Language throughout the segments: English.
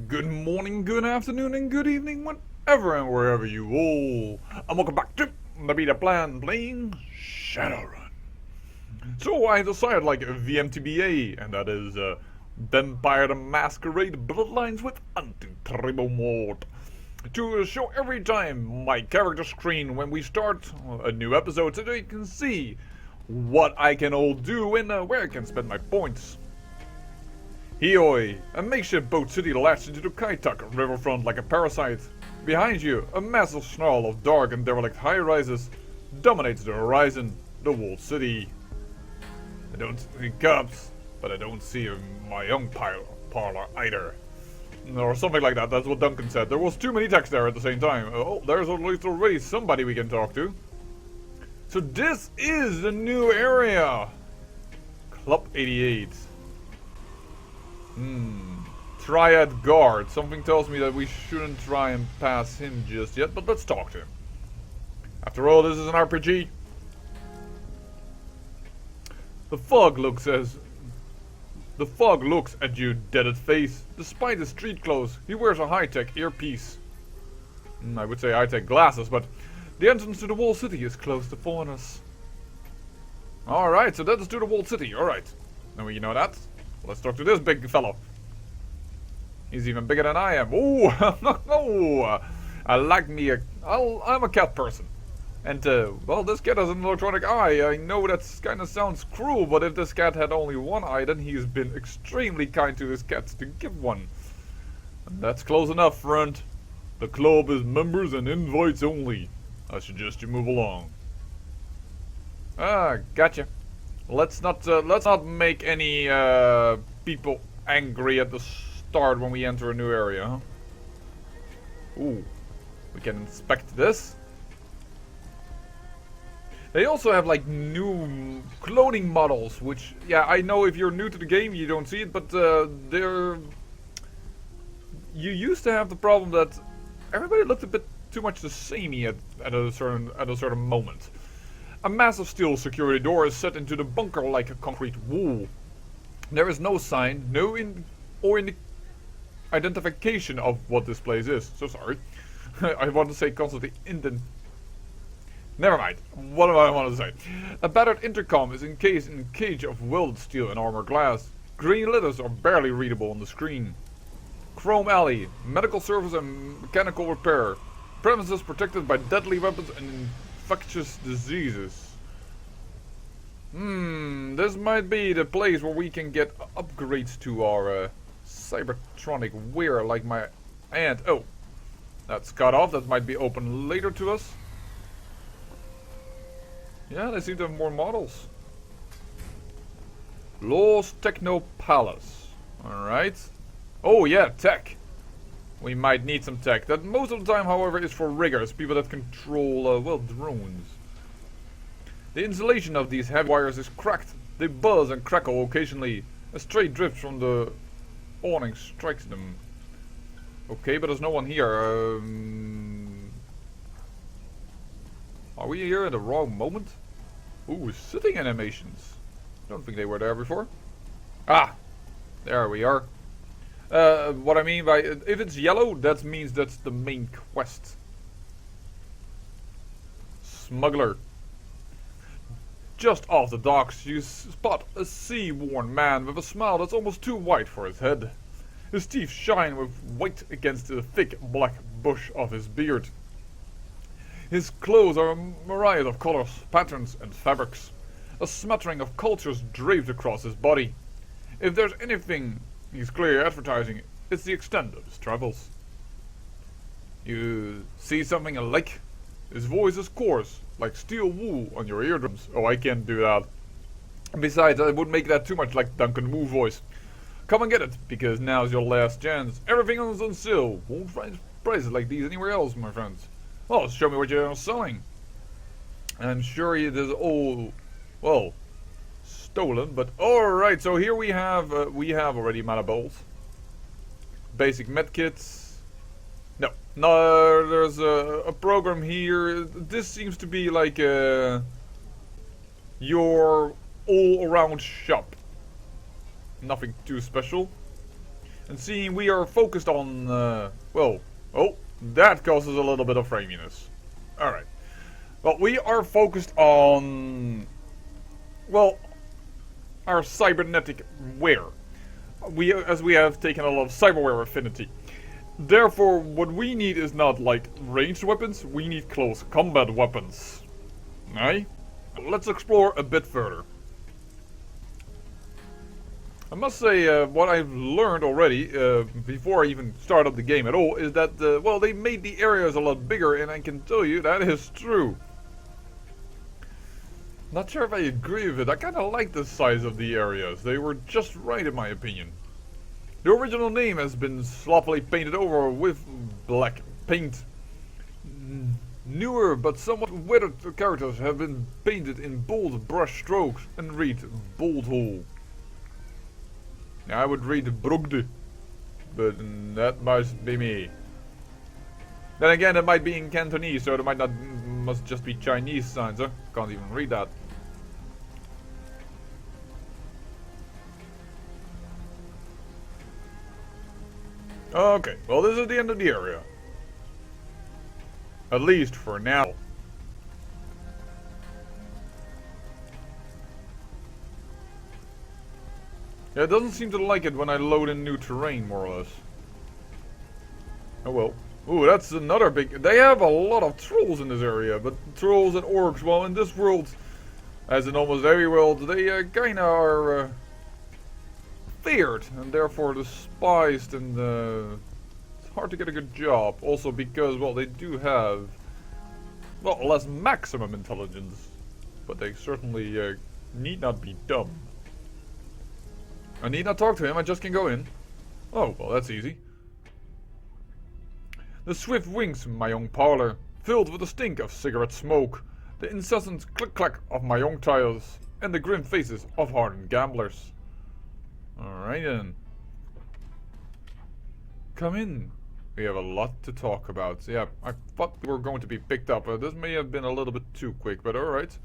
Good morning, good afternoon, and good evening, whenever and wherever you all. And welcome back to the Beta Plan playing Shadowrun. So I decided like VMTBA, and that is Vampire the Masquerade Bloodlines with Auntie mode. To show every time my character screen when we start a new episode so that you can see what I can all do and where I can spend my points. Hioi, a makeshift boat city latched into the Kaitak riverfront like a parasite. Behind you, a massive snarl of dark and derelict high-rises dominates the horizon, the walled city. I don't see cops, but I don't see my young parlor either. Or something like that, that's what Duncan said. There was too many texts there at the same time. Oh, there's at least already somebody we can talk to. So this is the new area! Club 88. Triad Guard. Something tells me that we shouldn't try and pass him just yet, but let's talk to him. After all, this is an RPG. The fog looks at you, deaded face. Despite his street clothes, he wears a high-tech earpiece. I would say high-tech glasses, but the entrance to the walled city is closed upon us. Alright, so that is to the walled city. Alright. Now you know that. Let's talk to this big fellow. He's even bigger than I am. Ooh, oh, I like me I'm a cat person. And, well, this cat has an electronic eye. I know that kind of sounds cruel, but if this cat had only one eye, then he's been extremely kind to his cats to give one. And that's close enough, friend. The club is members and invites only. I suggest you move along. Ah, gotcha. Let's not make any people angry at the start when we enter a new area, huh? Ooh, we can inspect this. They also have like new clothing models, which, yeah, I know if you're new to the game you don't see it, but you used to have the problem that everybody looked a bit too much the samey at a certain moment. A massive steel security door is set into the bunker like a concrete wall. There is no sign, identification of what this place is. So sorry. I want to say constantly Never mind. What do I want to say? A battered intercom is encased in a cage of welded steel and armor glass. Green letters are barely readable on the screen. Chrome Alley, medical service and mechanical repair. Premises protected by deadly weapons and infectious diseases. This might be the place where we can get upgrades to our cybertronic wear, like my aunt. Oh, that's cut off. That might be open later to us. Yeah, they seem to have more models. Lost Techno Palace. Alright. Oh yeah, tech. We might need some tech. That most of the time, however, is for riggers, people that control, well, drones. The insulation of these heavy wires is cracked. They buzz and crackle occasionally. A stray drift from the awning strikes them. Okay, but there's no one here. Are we here at the wrong moment? Ooh, sitting animations. Don't think they were there before. Ah, there we are. What I mean by, if it's yellow, that means that's the main quest. Smuggler. Just off the docks, you spot a sea-worn man with a smile that's almost too white for his head. His teeth shine with white against the thick black bush of his beard. His clothes are a myriad of colors, patterns, and fabrics. A smattering of cultures draped across his body. If there's anything he's clearly advertising, it's the extent of his travels. You see something I like? His voice is coarse, like steel wool on your eardrums. Oh, I can't do that. Besides, I would make that too much like Duncan Wu voice. Come and get it, because now's your last chance. Everything is on sale. Won't find prices like these anywhere else, my friends. Well, show me what you're selling. I'm sure it is all, well, stolen, but alright, so here we have already mana bolts. Basic medkits. No, there's a program here. This seems to be like your all-around shop. Nothing too special. And seeing we are focused on, well, oh, that causes a little bit of framiness. Alright. Well, we are focused on, well, our cybernetic wear. As we have taken a lot of cyberware affinity. Therefore, what we need is not like ranged weapons, we need close combat weapons. Aye? Let's explore a bit further. I must say, what I've learned already, before I even start up the game at all, is that, well, they made the areas a lot bigger, and I can tell you that is true. Not sure if I agree with it. I kind of like the size of the areas. They were just right in my opinion. The original name has been sloppily painted over with black paint. Newer but somewhat weathered characters have been painted in bold brush strokes and read Bold Hole. I would read Brugde, but that must be me. Then again, it might be in Cantonese, so it must just be Chinese signs, huh? Can't even read that. Okay, well this is the end of the area. At least for now. Yeah, it doesn't seem to like it when I load in new terrain, more or less. Oh well. Ooh, that's another big... They have a lot of trolls in this area, but trolls and orcs, well, in this world, as in almost every world, they kinda are feared, and therefore despised, and it's hard to get a good job. Also because, well, they do have, well, less maximum intelligence, but they certainly need not be dumb. I need not talk to him, I just can go in. Oh, well, that's easy. The swift wings of my young parlor, filled with the stink of cigarette smoke, the incessant click-clack of my young tiles, and the grim faces of hardened gamblers. Alright then. Come in. We have a lot to talk about. Yeah, I thought we were going to be picked up. This may have been a little bit too quick, but alright.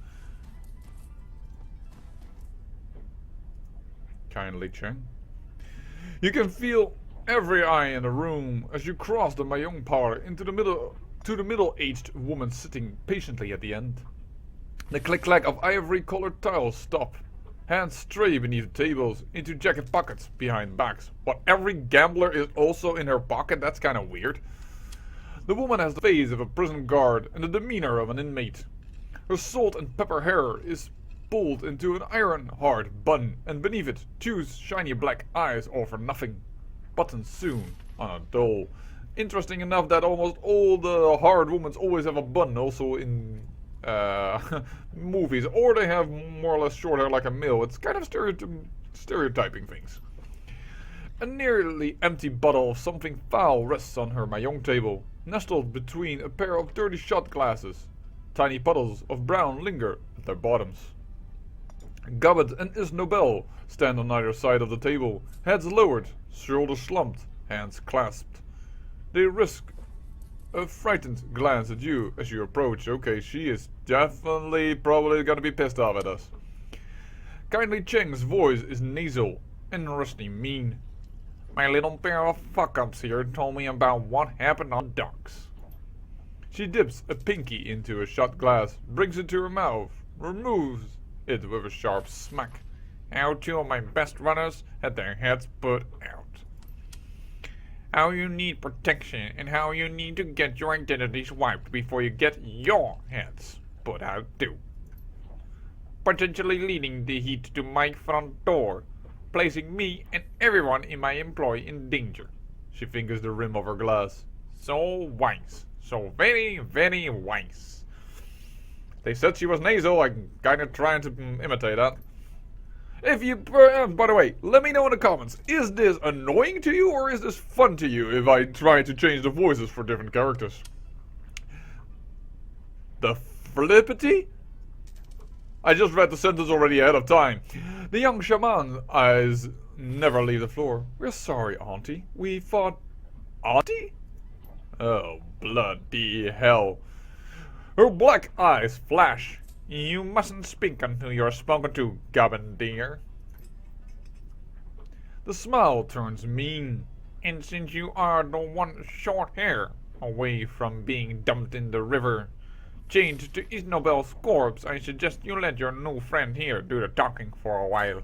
Kindly, Cheng. You can feel every eye in the room as you cross the Mayong parlor into the middle-aged woman sitting patiently at the end. The click-clack of ivory-colored tiles stop. Hands stray beneath the tables, into jacket pockets behind backs. But every gambler is also in her pocket? That's kind of weird. The woman has the face of a prison guard and the demeanor of an inmate. Her salt and pepper hair is pulled into an iron-hard bun, and beneath it, two shiny black eyes offer nothing. Buttons soon on a doll. Interesting enough that almost all the hard women always have a bun, also in movies, or they have more or less short hair like a male. It's kind of stereotyping things. A nearly empty bottle of something foul rests on her mahjong table, nestled between a pair of dirty shot glasses. Tiny puddles of brown linger at their bottoms. Gobbet and Isnobel stand on either side of the table, heads lowered, shoulders slumped, hands clasped. They risk a frightened glance at you as you approach. Okay, she is definitely probably gonna be pissed off at us. Kindly Cheng's voice is nasal and rusty mean. My little pair of fuck-ups here told me about what happened on docks. She dips a pinky into a shot glass, brings it to her mouth, removes it with a sharp smack. How two of my best runners had their heads put out. How you need protection and how you need to get your identities wiped before you get your heads put out too. Potentially leading the heat to my front door, placing me and everyone in my employ in danger. She fingers the rim of her glass. So wise. So very, very wise. They said she was nasal, I'm kinda trying to imitate that. If you, by the way, let me know in the comments, is this annoying to you or is this fun to you if I try to change the voices for different characters? The flippity? I just read the sentence already ahead of time. The young shaman's eyes never leave the floor. We're sorry, Auntie. We thought... Auntie? Oh, bloody hell. Her black eyes flash. You mustn't speak until you're spoken to, Goblin dear. The smile turns mean. And since you are the one short hair away from being dumped in the river, chained to Isnobel's corpse, I suggest you let your new friend here do the talking for a while.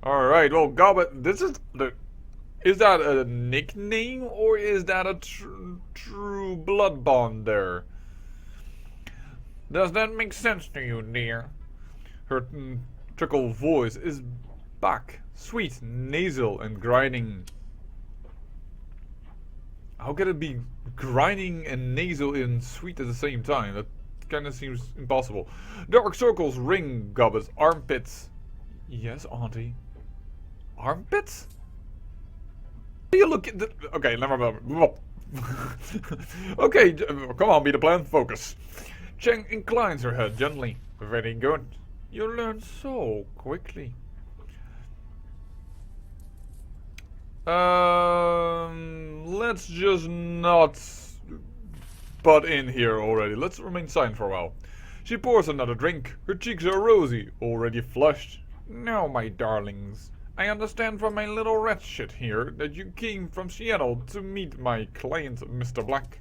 Alright, well, Gobbet, this is the... Is that a nickname, or is that a true blood bond there? Does that make sense to you, dear? Her trickle voice is back, sweet, nasal, and grinding. How can it be grinding and nasal and sweet at the same time? That kind of seems impossible. Dark circles ring Gobbet's armpits. Yes, Auntie. Armpits? You look at the... Okay, never mind. Okay, come on, be the plan. Focus. Cheng inclines her head gently. Very good. You learn so quickly. Let's just not butt in here already. Let's remain silent for a while. She pours another drink. Her cheeks are rosy, already flushed. Now, my darlings, I understand from my little rat shit here that you came from Seattle to meet my client, Mr. Black.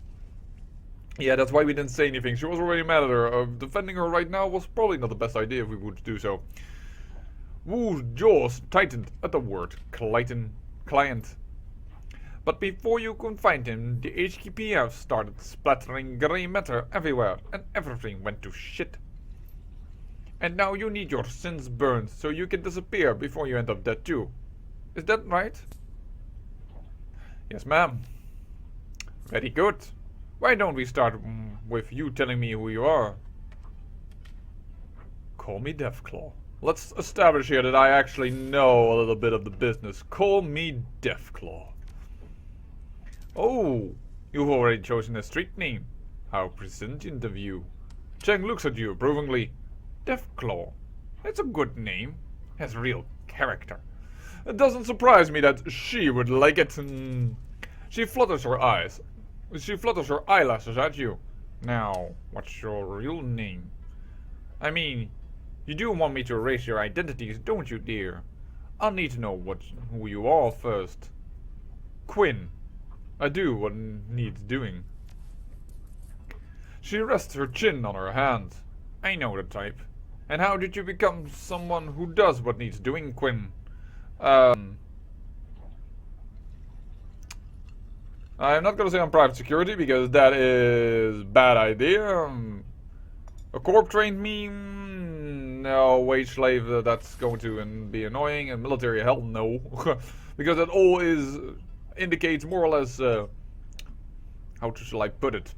Yeah, that's why we didn't say anything. She was already mad at her. Defending her right now was probably not the best idea if we would do so. Wu's jaws tightened at the word client. But before you could find him, the HKPF started splattering grey matter everywhere, and everything went to shit. And now you need your sins burned so you can disappear before you end up dead too. Is that right? Yes, ma'am. Very good. Why don't we start with you telling me who you are? Call me Deathclaw. Let's establish here that I actually know a little bit of the business. Call me Deathclaw. Oh, you've already chosen a street name. How presentient of you. Cheng looks at you approvingly. Deathclaw. It's a good name. Has real character. It doesn't surprise me that she would like it. She flutters her eyes. She flutters her eyelashes at you. Now, what's your real name? I mean, you do want me to erase your identities, don't you, dear? I'll need to know who you are first. Quinn. I do what needs doing. She rests her chin on her hand. I know the type. And how did you become someone who does what needs doing, Quinn? I'm not gonna say I'm private security because that is bad idea. A corp trained me? No. Wage slave, that's going to be annoying. And military, hell no. Because that all indicates more or less, how shall I put it?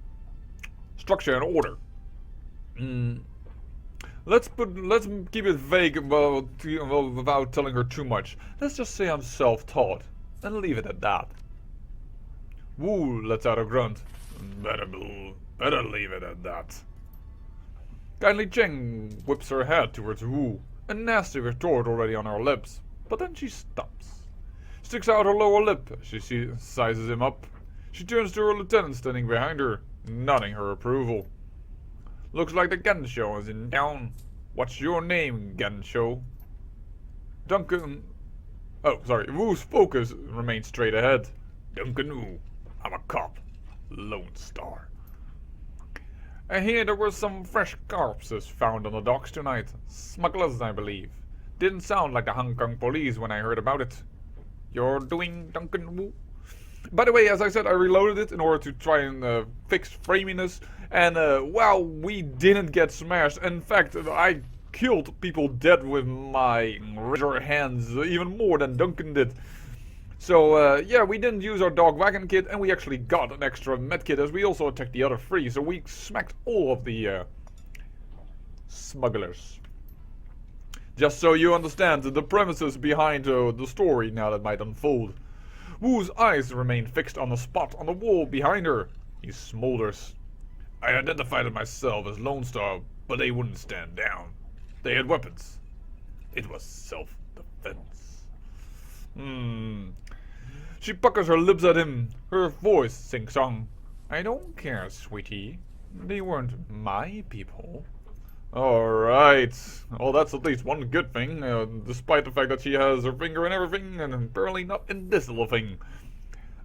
Structure and order. Let's keep it vague without telling her too much. Let's just say I'm self-taught and leave it at that. Wu lets out a grunt. Better leave it at that. Kindly Cheng whips her head towards Wu, a nasty retort already on her lips, but then she stops. Sticks out her lower lip as she sizes him up. She turns to her lieutenant standing behind her, nodding her approval. Looks like the Gensho is in town. What's your name, Gensho? Duncan... Oh, sorry. Wu's focus remains straight ahead. Duncan Wu. I'm a cop. Lone Star. I hear there were some fresh corpses found on the docks tonight. Smugglers, I believe. Didn't sound like the Hong Kong police when I heard about it. You're doing Duncan Wu? By the way, as I said, I reloaded it in order to try and fix framiness. And, well, we didn't get smashed. In fact, I killed people dead with my razor hands even more than Duncan did. So, yeah, we didn't use our dog wagon kit, and we actually got an extra med kit as we also attacked the other three. So we smacked all of the smugglers. Just so you understand the premises behind the story now that might unfold. Wu's eyes remain fixed on the spot on the wall behind her. He smolders. I identified myself as Lone Star, but they wouldn't stand down. They had weapons. It was self-defense. She puckers her lips at him. Her voice sing-song. I don't care, sweetie. They weren't my people. Alright. Well, that's at least one good thing, despite the fact that she has her finger in everything, and apparently not in this little thing.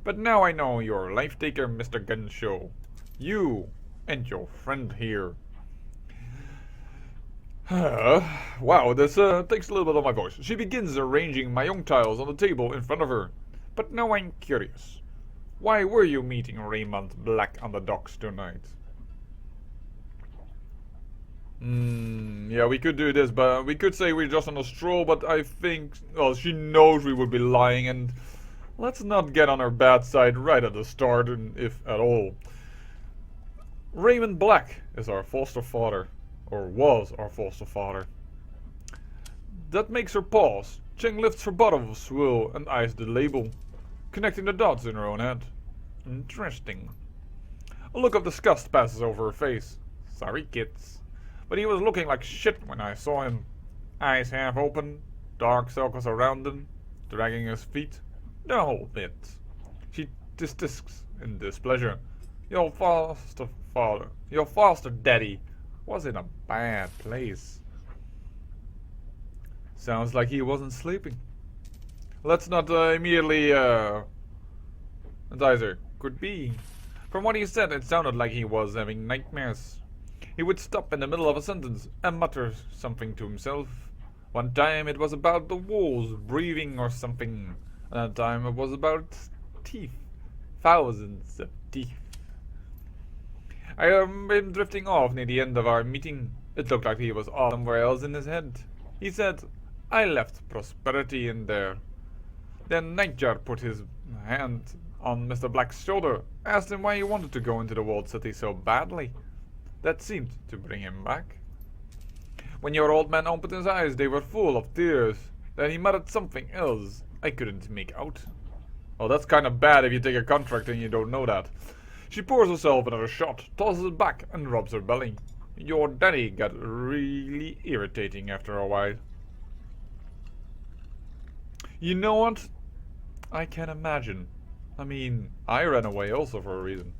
But now I know your life taker, Mr. Gensho. You and your friend here. Wow, this takes a little bit of my voice. She begins arranging my young tiles on the table in front of her. But now I'm curious. Why were you meeting Raymond Black on the docks tonight? Yeah, we could do this, but we could say we're just on a stroll, but I think, well, she knows we would be lying, and let's not get on her bad side right at the start, if at all. Raymond Black is our foster father, or was our foster father. That makes her pause. Cheng lifts her bottle of swill and eyes the label, connecting the dots in her own head. Interesting. A look of disgust passes over her face. Sorry, kids. But he was looking like shit when I saw him. Eyes half open, dark circles around him, dragging his feet. The whole bit. She distisks in displeasure. Your foster daddy, was in a bad place. Sounds like he wasn't sleeping. Let's not immediately advise her. Could be. From what he said, it sounded like he was having nightmares. He would stop in the middle of a sentence and mutter something to himself. One time it was about the walls breathing or something. Another time it was about teeth. Thousands of teeth. I have been drifting off near the end of our meeting. It looked like he was off somewhere else in his head. He said, I left prosperity in there. Then Nightjar put his hand on Mr. Black's shoulder, asked him why he wanted to go into the walled city so badly. That seemed to bring him back. When your old man opened his eyes, they were full of tears. Then he muttered something else I couldn't make out. Well, that's kind of bad if you take a contract and you don't know that. She pours herself another shot, tosses it back, and rubs her belly. Your daddy got really irritating after a while. You know what? I can imagine. I mean, I ran away also for a reason.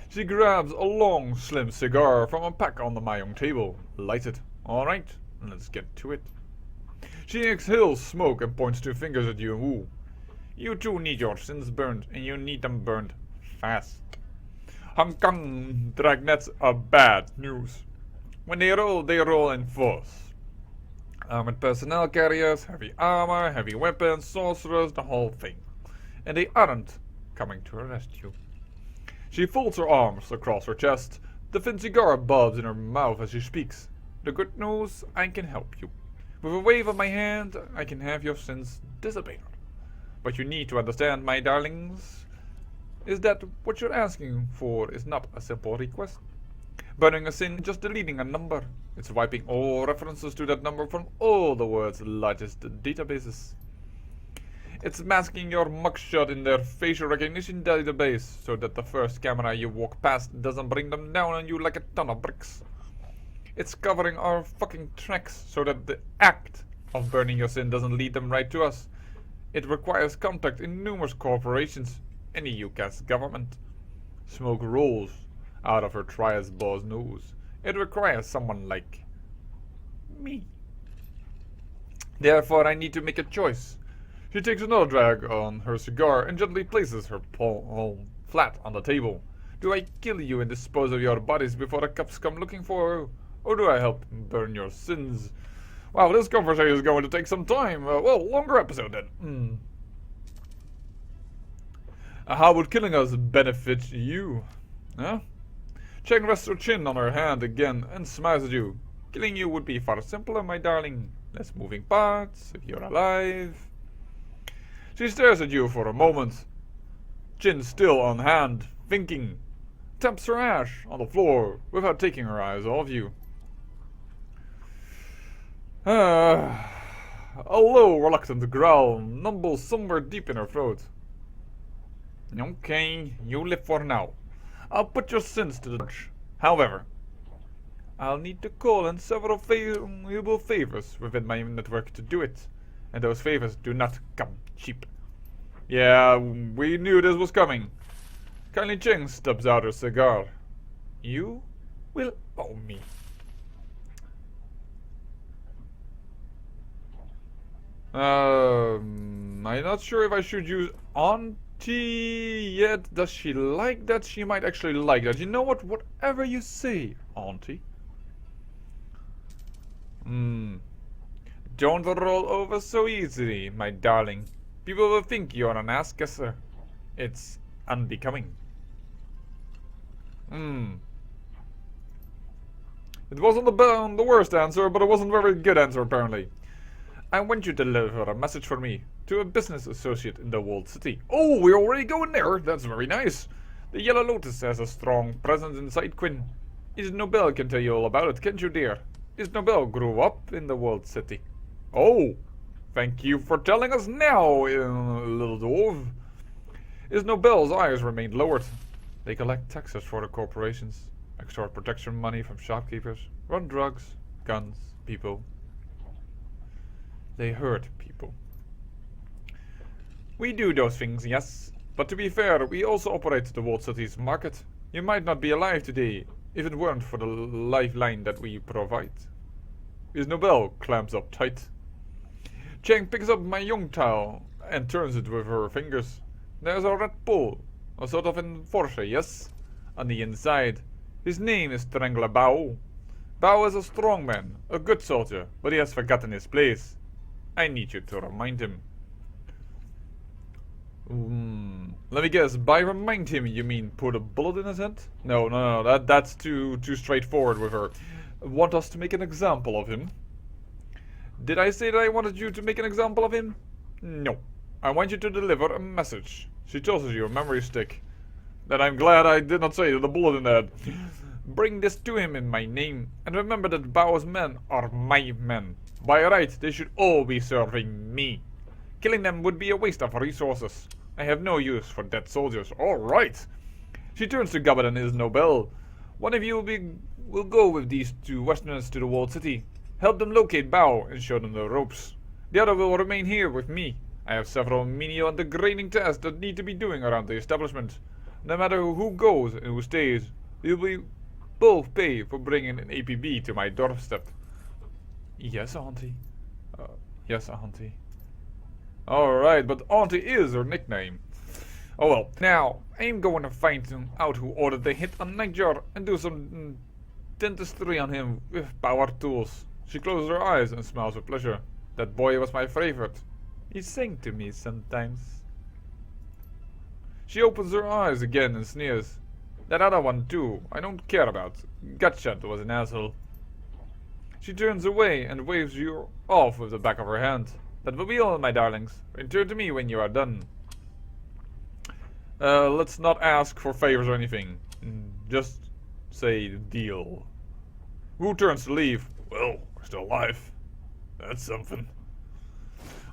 She grabs a long, slim cigar from a pack on the Mayong table. Lights it. Alright, let's get to it. She exhales smoke and points two fingers at you and Wu. You two need your sins burned, and you need them burned fast. Hong Kong dragnets are bad news. When they roll in force. Armored personnel carriers, heavy armor, heavy weapons, sorcerers, the whole thing. And they aren't coming to arrest you. She folds her arms across her chest. The thin cigar bobs in her mouth as she speaks. The good news, I can help you. With a wave of my hand, I can have your sins dissipated. But you need to understand, my darlings, is that what you're asking for is not a simple request. Burning a sin is just deleting a number. It's wiping all references to that number from all the world's largest databases. It's masking your mugshot in their facial recognition database so that the first camera you walk past doesn't bring them down on you like a ton of bricks. It's covering our fucking tracks so that the act of burning your sin doesn't lead them right to us. It requires contact in numerous corporations and the UK's government. Smoke rolls out of her trias ball's nose. It requires someone like me. Therefore, I need to make a choice. She takes another drag on her cigar and gently places her palm flat on the table. Do I kill you and dispose of your bodies before the cops come looking for you? Or do I help burn your sins? Wow, this conversation is going to take some time. Well, longer episode then. How would killing us benefit you? Huh? Cheng rests her chin on her hand again and smiles at you. Killing you would be far simpler, my darling. Less moving parts, if you're alive. She stares at you for a moment. Chin still on hand, thinking. Taps her ash on the floor without taking her eyes off you. A low, reluctant growl mumbles somewhere deep in her throat. Okay, you live for now. I'll put your sins to the judge. However, I'll need to call in several valuable favors within my network to do it. And those favors do not come cheap. Yeah, we knew this was coming. Kindly Cheng stubs out her cigar. You will owe me. I'm not sure if I should use Auntie Yet does she like that? She might actually like that. You know what? Whatever you say, Auntie. Don't roll over so easily, my darling. People will think you're an ass-kisser. It's unbecoming. It wasn't the worst answer, but it wasn't a very good answer, apparently. I want you to deliver a message for me to a business associate in the walled city. Oh, we're already going there. That's very nice. The Yellow Lotus has a strong presence inside Quinn. His Nobel can tell you all about it, can't you, dear? His Nobel grew up in the walled city. Oh, thank you for telling us now, little dwarf. His Nobel's eyes remained lowered. They collect taxes for the corporations, extort protection money from shopkeepers, run drugs, guns, people. They hurt people. We do those things, yes. But to be fair, we also operate the walled city's market. You might not be alive today if it weren't for the lifeline that we provide. His Nobel clamps up tight. Chang picks up my young towel and turns it with her fingers. There's a red bull, a sort of enforcer, yes? On the inside. His name is Strangler Bao. Bao is a strong man, a good soldier, but he has forgotten his place. I need you to remind him. Let me guess, by remind him you mean put a bullet in his head? No, that's too straightforward with her. Want us to make an example of him? Did I say that I wanted you to make an example of him? No. I want you to deliver a message. She tosses you a memory stick. Then I'm glad I did not say the bullet in the head. Bring this to him in my name, and remember that Bao's men are my men. By right, they should all be serving me. Killing them would be a waste of resources. I have no use for dead soldiers. All right. She turns to Gobbet and his Nobel. One of you will go with these two Westerners to the walled city. Help them locate Bao and show them the ropes. The other will remain here with me. I have several menial and degrading tasks that need to be doing around the establishment. No matter who goes and who stays, we will both pay for bringing an APB to my doorstep. Yes, Auntie. Yes, Auntie. Alright, but Auntie is her nickname. Oh well. Now, I'm going to find out who ordered the hit on Nightjar and do some dentistry on him with power tools. She closes her eyes and smiles with pleasure. That boy was my favorite. He sang to me sometimes. She opens her eyes again and sneers. That other one too, I don't care about. Gutshot was an asshole. She turns away and waves you off with the back of her hand. That will be all, my darlings. Return to me when you are done. Let's not ask for favors or anything. Just say the deal. Who turns to leave? Well, we're still alive. That's something.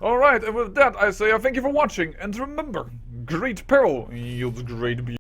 Alright, and with that I say thank you for watching, and remember, great peril yields great beauty.